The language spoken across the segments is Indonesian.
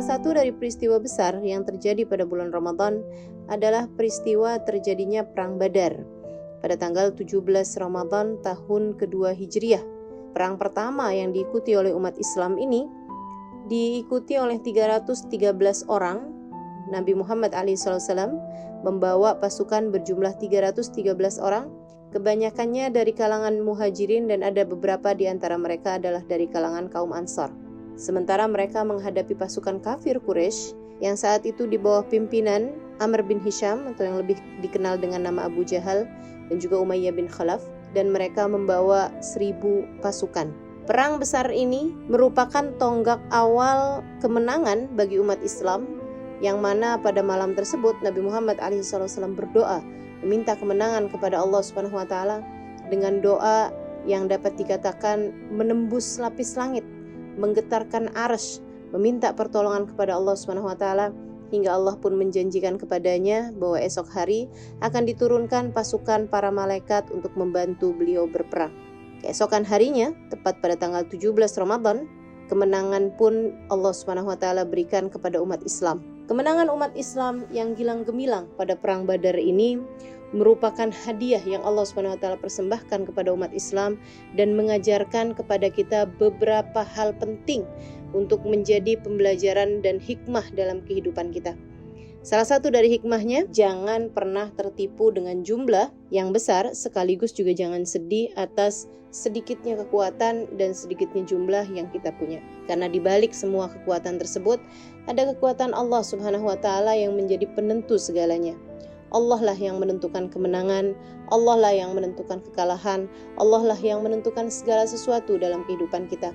Salah satu dari peristiwa besar yang terjadi pada bulan Ramadan adalah peristiwa terjadinya Perang Badar pada tanggal 17 Ramadan tahun kedua Hijriah. Perang pertama yang diikuti oleh umat Islam ini diikuti oleh 313 orang. Nabi Muhammad SAW membawa pasukan berjumlah 313 orang, kebanyakannya dari kalangan muhajirin dan ada beberapa di antara mereka adalah dari kalangan kaum Ansar. Sementara mereka menghadapi pasukan kafir Quraisy yang saat itu di bawah pimpinan Amr bin Hisham atau yang lebih dikenal dengan nama Abu Jahal dan juga Umayyah bin Khalaf, dan mereka membawa 1000 pasukan. Perang besar ini merupakan tonggak awal kemenangan bagi umat Islam, yang mana pada malam tersebut Nabi Muhammad SAW berdoa meminta kemenangan kepada Allah Subhanahu wa taala dengan doa yang dapat dikatakan menembus lapis langit, menggetarkan arsy, meminta pertolongan kepada Allah Subhanahu wa taala, hingga Allah pun menjanjikan kepadanya bahwa esok hari akan diturunkan pasukan para malaikat untuk membantu beliau berperang. Keesokan harinya, tepat pada tanggal 17 Ramadan, kemenangan pun Allah Subhanahu wa taala berikan kepada umat Islam. Kemenangan umat Islam yang gilang gemilang pada perang Badar ini merupakan hadiah yang Allah Subhanahu wa taala persembahkan kepada umat Islam dan mengajarkan kepada kita beberapa hal penting untuk menjadi pembelajaran dan hikmah dalam kehidupan kita. Salah satu dari hikmahnya, jangan pernah tertipu dengan jumlah yang besar, sekaligus juga jangan sedih atas sedikitnya kekuatan dan sedikitnya jumlah yang kita punya. Karena di balik semua kekuatan tersebut, ada kekuatan Allah Subhanahu wa taala yang menjadi penentu segalanya. Allah lah yang menentukan kemenangan, Allah lah yang menentukan kekalahan, Allah lah yang menentukan segala sesuatu dalam kehidupan kita.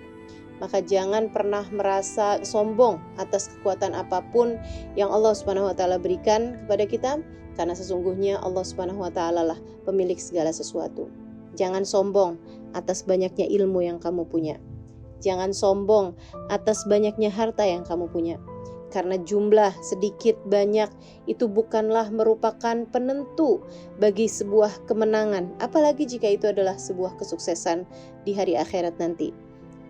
Maka jangan pernah merasa sombong atas kekuatan apapun yang Allah Subhanahu wa taala berikan kepada kita, karena sesungguhnya Allah Subhanahu wa taala lah pemilik segala sesuatu. Jangan sombong atas banyaknya ilmu yang kamu punya. Jangan sombong atas banyaknya harta yang kamu punya. Karena jumlah sedikit banyak itu bukanlah merupakan penentu bagi sebuah kemenangan, apalagi jika itu adalah sebuah kesuksesan di hari akhirat nanti.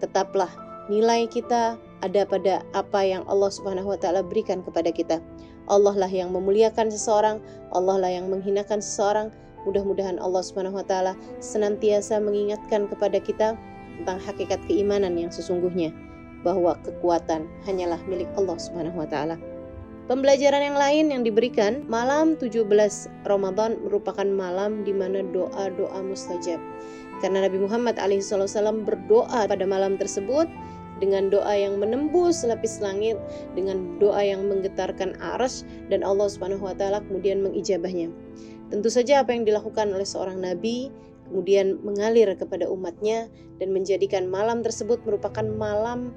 Tetaplah nilai kita ada pada apa yang Allah Subhanahu wa taala berikan kepada kita. Allah lah yang memuliakan seseorang, Allah lah yang menghinakan seseorang. Mudah-mudahan Allah Subhanahu wa taala senantiasa mengingatkan kepada kita tentang hakikat keimanan yang sesungguhnya, bahwa kekuatan hanyalah milik Allah Subhanahu wa taala. Pembelajaran yang lain yang diberikan, malam 17 Ramadan merupakan malam di mana doa-doa mustajab. Karena Nabi Muhammad SAW berdoa pada malam tersebut dengan doa yang menembus lapis langit, dengan doa yang menggetarkan arsy, dan Allah Subhanahu wa taala kemudian mengijabahnya. Tentu saja apa yang dilakukan oleh seorang nabi kemudian mengalir kepada umatnya dan menjadikan malam tersebut merupakan malam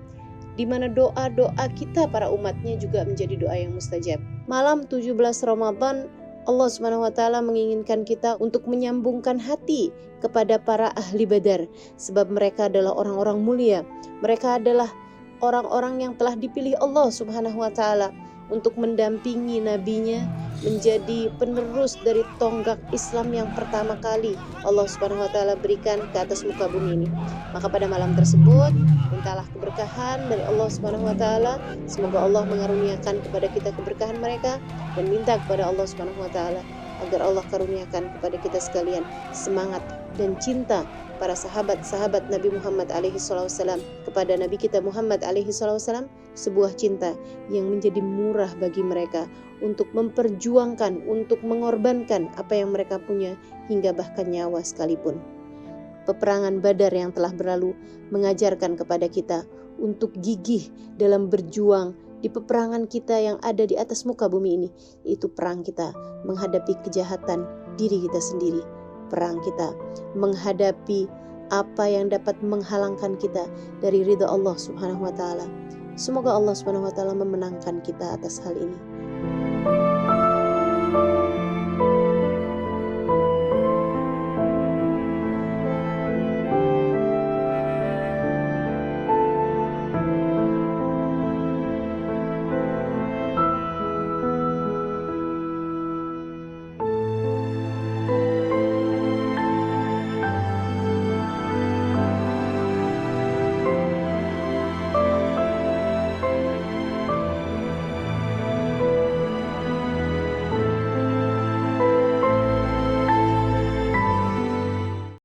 di mana doa-doa kita para umatnya juga menjadi doa yang mustajab. Malam 17 Ramadan, Allah Subhanahu wa taala menginginkan kita untuk menyambungkan hati kepada para ahli Badar, sebab mereka adalah orang-orang mulia. Mereka adalah orang-orang yang telah dipilih Allah Subhanahu wa taala untuk mendampingi nabinya, menjadi penerus dari tonggak Islam yang pertama kali Allah Subhanahu wa taala berikan ke atas muka bumi ini. Maka pada malam tersebut, mintalah keberkahan dari Allah Subhanahu wa taala. Semoga Allah mengaruniakan kepada kita keberkahan mereka, dan minta kepada Allah Subhanahu wa taala agar Allah karuniakan kepada kita sekalian semangat dan cinta para sahabat-sahabat Nabi Muhammad SAW kepada Nabi kita Muhammad SAW, sebuah cinta yang menjadi murah bagi mereka untuk memperjuangkan, untuk mengorbankan apa yang mereka punya, hingga bahkan nyawa sekalipun. Peperangan Badar yang telah berlalu mengajarkan kepada kita untuk gigih dalam berjuang di peperangan kita yang ada di atas muka bumi ini, yaitu perang kita menghadapi kejahatan diri kita sendiri, perang kita menghadapi apa yang dapat menghalangkan kita dari ridha Allah Subhanahu wa taala. Semoga Allah Subhanahu wa taala memenangkan kita atas hal ini.